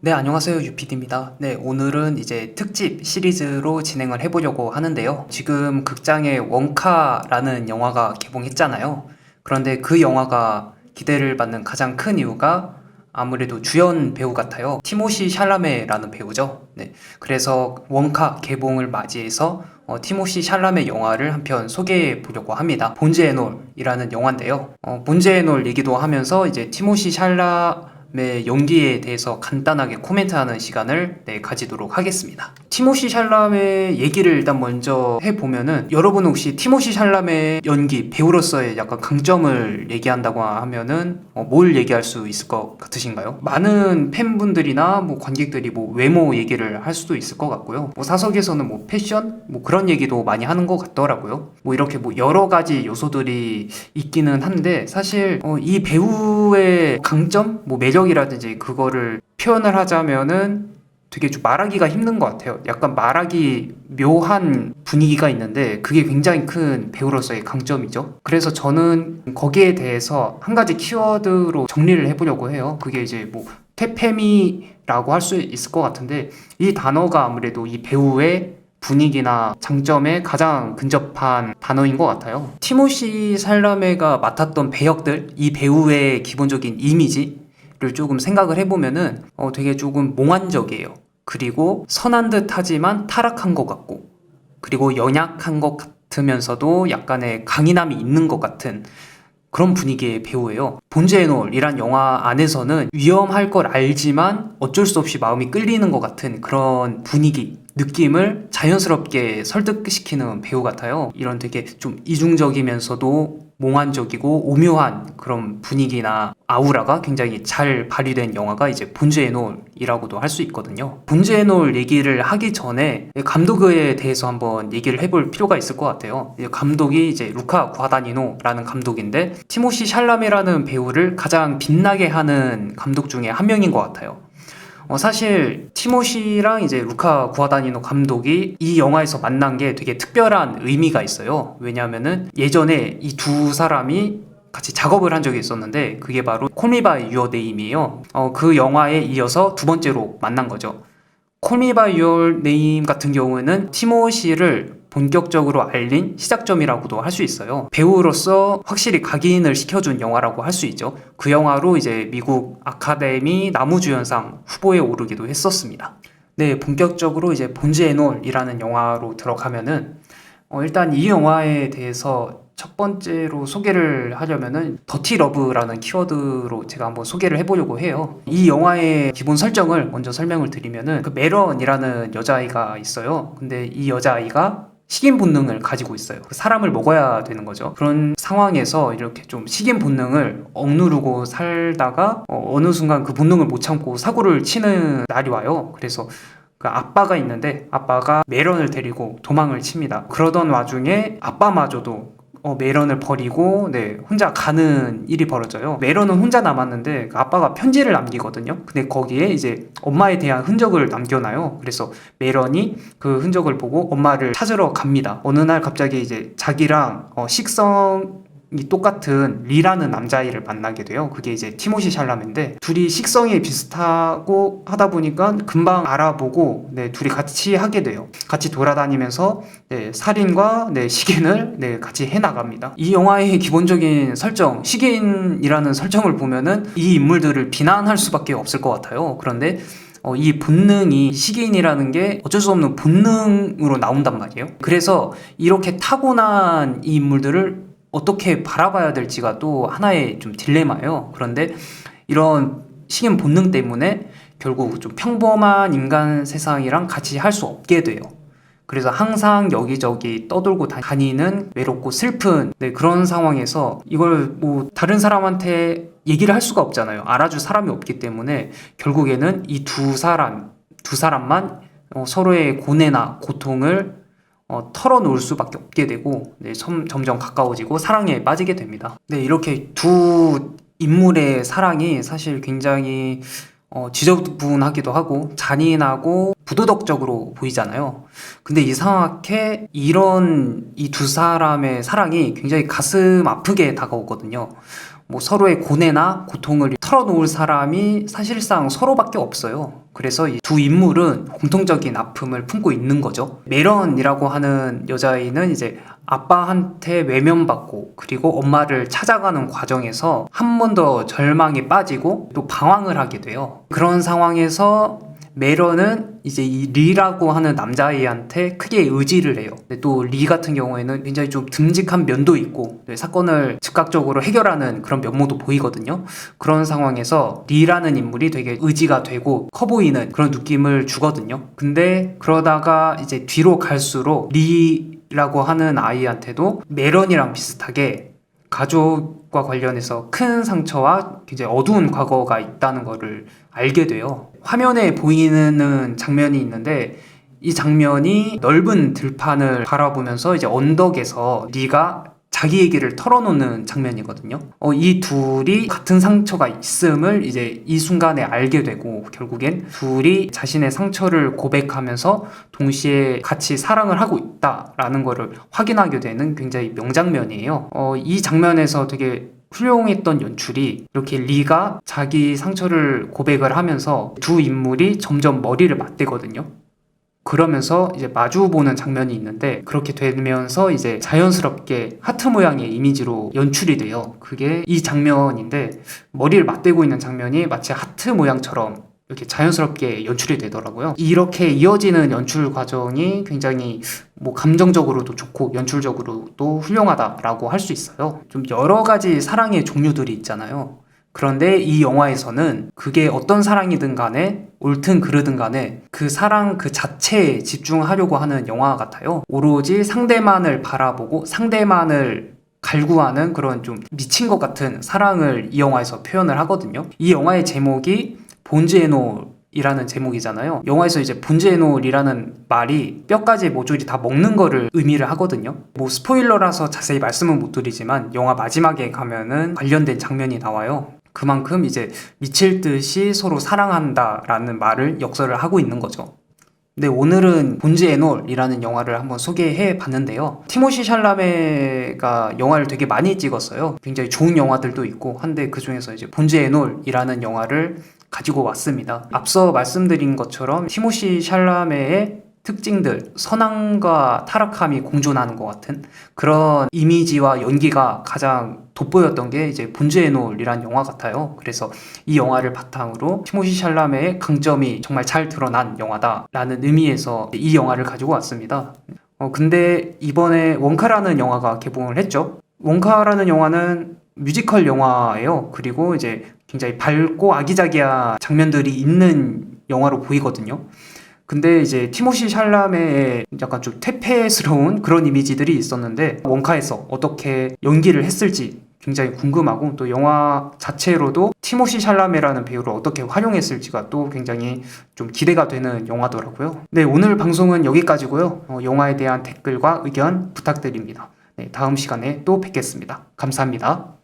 네, 안녕하세요. 유피디입니다. 네, 오늘은 이제 특집 시리즈로 진행을 해보려고 하는데요. 지금 극장에 원카라는 영화가 개봉했잖아요. 그런데 그 영화가 기대를 받는 가장 큰 이유가 아무래도 주연 배우 같아요. 티모시 샬라메라는 배우죠. 네, 그래서 원카 개봉을 맞이해서 티모시 샬라메 영화를 한 편 소개해 보려고 합니다. 본즈앤올이라는 영화인데요. 본즈앤올 얘기도 하면서 이제 티모시 샬라메 연기에 대해서 간단하게 코멘트하는 시간을 가지도록 하겠습니다. 티모시 샬라메 얘기를 일단 먼저 해보면은, 여러분은 혹시 티모시 샬라메 연기 배우로서의 약간 강점을 얘기한다고 하면은 뭘 얘기할 수 있을 것 같으신가요? 많은 팬분들이나 뭐 관객들이 뭐 외모 얘기를 할 수도 있을 것 같고요. 뭐 사석에서는 뭐 패션 뭐 그런 얘기도 많이 하는 것 같더라고요. 뭐 이렇게 뭐 여러 가지 요소들이 있기는 한데, 사실 이 배우의 강점, 뭐 매력이라든지 그거를 표현을 하자면은 되게 좀 말하기가 힘든 것 같아요. 약간 말하기 묘한 분위기가 있는데 그게 굉장히 큰 배우로서의 강점이죠. 그래서 저는 거기에 대해서 한 가지 키워드로 정리를 해보려고 해요. 그게 이제 뭐 퇴폐미라고 할 수 있을 것 같은데, 이 단어가 아무래도 이 배우의 분위기나 장점에 가장 근접한 단어인 것 같아요. 티모시 살라메가 맡았던 배역들, 이 배우의 기본적인 이미지를 조금 생각을 해보면은 되게 조금 몽환적이에요. 그리고 선한 듯 하지만 타락한 것 같고, 그리고 연약한 것 같으면서도 약간의 강인함이 있는 것 같은 그런 분위기의 배우예요. 본즈앤올이란 영화 안에서는 위험할 걸 알지만 어쩔 수 없이 마음이 끌리는 것 같은 그런 분위기, 느낌을 자연스럽게 설득시키는 배우 같아요. 이런 되게 좀 이중적이면서도 몽환적이고 오묘한 그런 분위기나 아우라가 굉장히 잘 발휘된 영화가 이제 본즈앤올이라고도 할 수 있거든요. 본즈앤올 얘기를 하기 전에 감독에 대해서 한번 얘기를 해볼 필요가 있을 것 같아요. 감독이 이제 루카 구아다니노라는 감독인데, 티모시 샬라메라는 배우를 가장 빛나게 하는 감독 중에 한 명인 것 같아요. 사실 티모시랑 이제 루카 구아다니노 감독이 이 영화에서 만난 게 되게 특별한 의미가 있어요. 왜냐하면은 예전에 이 두 사람이 같이 작업을 한 적이 있었는데, 그게 바로 Call Me By Your Name이에요. 그 영화에 이어서 두 번째로 만난 거죠. Call Me By Your Name 같은 경우에는 티모시를 본격적으로 알린 시작점이라고도 할 수 있어요. 배우로서 확실히 각인을 시켜준 영화라고 할 수 있죠. 그 영화로 이제 미국 아카데미 나무주연상 후보에 오르기도 했었습니다. 네, 본격적으로 이제 본즈앤올이라는 영화로 들어가면은 일단 이 영화에 대해서 첫 번째로 소개를 하려면은 더티 러브라는 키워드로 제가 한번 소개를 해보려고 해요. 이 영화의 기본 설정을 먼저 설명을 드리면은, 그 메런이라는 여자아이가 있어요. 근데 이 여자아이가 식인 본능을 가지고 있어요. 사람을 먹어야 되는 거죠. 그런 상황에서 이렇게 좀 식인 본능을 억누르고 살다가 어느 순간 그 본능을 못 참고 사고를 치는 날이 와요. 그래서 그 아빠가 있는데 아빠가 메런을 데리고 도망을 칩니다. 그러던 와중에 아빠마저도 메런을 버리고 혼자 가는 일이 벌어져요. 메런은 혼자 남았는데 그 아빠가 편지를 남기거든요. 근데 거기에 이제 엄마에 대한 흔적을 남겨놔요. 그래서 메런이 그 흔적을 보고 엄마를 찾으러 갑니다. 어느 날 갑자기 이제 자기랑 식성이 똑같은 리라는 남자아이를 만나게 돼요. 그게 이제 티모시 샬라메인데, 둘이 식성이 비슷하고 하다 보니까 금방 알아보고 둘이 같이 하게 돼요. 같이 돌아다니면서 살인과 시계를 같이 해나갑니다. 이 영화의 기본적인 설정, 시계인이라는 설정을 보면은 이 인물들을 비난할 수밖에 없을 것 같아요. 그런데 이 본능이, 시계인이라는 게 어쩔 수 없는 본능으로 나온단 말이에요. 그래서 이렇게 타고난 이 인물들을 어떻게 바라봐야 될지가 또 하나의 좀 딜레마예요. 그런데 이런 식인 본능 때문에 결국 좀 평범한 인간 세상이랑 같이 할 수 없게 돼요. 그래서 항상 여기저기 떠돌고 다니는 외롭고 슬픈 그런 상황에서 이걸 뭐 다른 사람한테 얘기를 할 수가 없잖아요. 알아줄 사람이 없기 때문에 결국에는 이 두 사람만 서로의 고뇌나 고통을 털어놓을 수밖에 없게 되고 점점 가까워지고 사랑에 빠지게 됩니다. 이렇게 두 인물의 사랑이 사실 굉장히 지저분하기도 하고 잔인하고 부도덕적으로 보이잖아요. 근데 이상하게 이런 이 두 사람의 사랑이 굉장히 가슴 아프게 다가오거든요. 뭐 서로의 고뇌나 고통을 털어놓을 사람이 사실상 서로밖에 없어요. 그래서 이 두 인물은 공통적인 아픔을 품고 있는 거죠. 메런이라고 하는 여자아이는 이제 아빠한테 외면받고 그리고 엄마를 찾아가는 과정에서 한 번 더 절망에 빠지고 또 방황을 하게 돼요. 그런 상황에서 메런은 이제 이 리라고 하는 남자아이한테 크게 의지를 해요. 또 리 같은 경우에는 굉장히 좀 듬직한 면도 있고 사건을 즉각적으로 해결하는 그런 면모도 보이거든요. 그런 상황에서 리라는 인물이 되게 의지가 되고 커 보이는 그런 느낌을 주거든요. 근데 그러다가 이제 뒤로 갈수록 리라고 하는 아이한테도 메런이랑 비슷하게 가족과 관련해서 큰 상처와 굉장히 어두운 과거가 있다는 것을 알게 돼요. 화면에 보이는 장면이 있는데 이 장면이 넓은 들판을 바라보면서 이제 언덕에서 리가 자기 얘기를 털어놓는 장면이거든요. 이 둘이 같은 상처가 있음을 이제 이 순간에 알게 되고 결국엔 둘이 자신의 상처를 고백하면서 동시에 같이 사랑을 하고 있다라는 거를 확인하게 되는 굉장히 명장면이에요. 이 장면에서 되게 훌륭했던 연출이 이렇게 리가 자기 상처를 고백을 하면서 두 인물이 점점 머리를 맞대거든요. 그러면서 이제 마주보는 장면이 있는데 그렇게 되면서 이제 자연스럽게 하트 모양의 이미지로 연출이 돼요. 그게 이 장면인데 머리를 맞대고 있는 장면이 마치 하트 모양처럼 이렇게 자연스럽게 연출이 되더라고요. 이렇게 이어지는 연출 과정이 굉장히 감정적으로도 좋고 연출적으로도 훌륭하다라고 할 수 있어요. 좀 여러 가지 사랑의 종류들이 있잖아요. 그런데 이 영화에서는 그게 어떤 사랑이든 간에 옳든 그르든 간에 그 사랑 그 자체에 집중하려고 하는 영화 같아요. 오로지 상대만을 바라보고 상대만을 갈구하는 그런 좀 미친 것 같은 사랑을 이 영화에서 표현을 하거든요. 이 영화의 제목이 본즈앤올이라는 제목이잖아요. 영화에서 이제 본즈앤올이라는 말이 뼈까지 모조리 다 먹는 거를 의미를 하거든요. 스포일러라서 자세히 말씀은 못 드리지만 영화 마지막에 가면은 관련된 장면이 나와요. 그만큼 이제 미칠 듯이 서로 사랑한다라는 말을 역설을 하고 있는 거죠. 네, 오늘은 본즈앤올이라는 영화를 한번 소개해 봤는데요. 티모시 샬라메가 영화를 되게 많이 찍었어요. 굉장히 좋은 영화들도 있고 한데 그 중에서 이제 본즈앤올이라는 영화를 가지고 왔습니다. 앞서 말씀드린 것처럼 티모시 샬라메의 특징들, 선함과 타락함이 공존하는 것 같은 그런 이미지와 연기가 가장 돋보였던 게 이제 본즈앤올이란 영화 같아요. 그래서 이 영화를 바탕으로 티모시 샬라메의 강점이 정말 잘 드러난 영화다라는 의미에서 이 영화를 가지고 왔습니다. 근데 이번에 원카라는 영화가 개봉을 했죠. 원카라는 영화는 뮤지컬 영화예요. 그리고 이제 굉장히 밝고 아기자기한 장면들이 있는 영화로 보이거든요. 근데 이제 티모시 샬라메의 약간 좀 퇴폐스러운 그런 이미지들이 있었는데 원카에서 어떻게 연기를 했을지 굉장히 궁금하고 또 영화 자체로도 티모시 샬라메라는 배우를 어떻게 활용했을지가 또 굉장히 좀 기대가 되는 영화더라고요. 네, 오늘 방송은 여기까지고요. 영화에 대한 댓글과 의견 부탁드립니다. 네, 다음 시간에 또 뵙겠습니다. 감사합니다.